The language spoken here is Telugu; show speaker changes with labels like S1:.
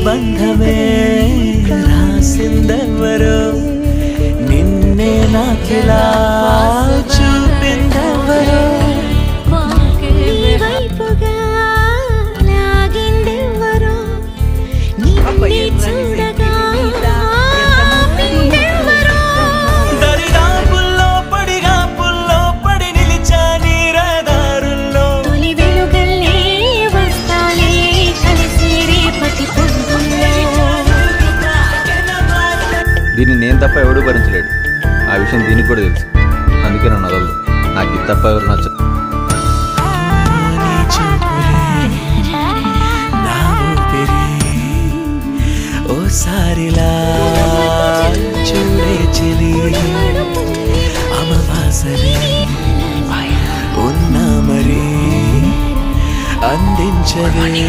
S1: బంధమే రాసిందెవరో నిన్నే నాకిలా చూపిందెవరో దరిదాపుల్లో పడిగా పుల్లో పడి నిలిచా నీ రహదారుల్లో
S2: తొలి వెలుగల్లే వస్తాలే కలిసి రేపటి పొద్దుల్లో.
S3: దీన్ని నేను తప్ప ఎవడూ భరించలేడు. ఆ విషయం దీనికి కూడా తెలుసు. అందుకే నన్ను వదలదు. నాకు ఇది తప్ప ఎవరు నచ్చదు.
S1: నీ చూపులే నా ఊపిరి ఓసారిలా చూడే చెలి అమవాసనే ఉన్నా మరి అందించవే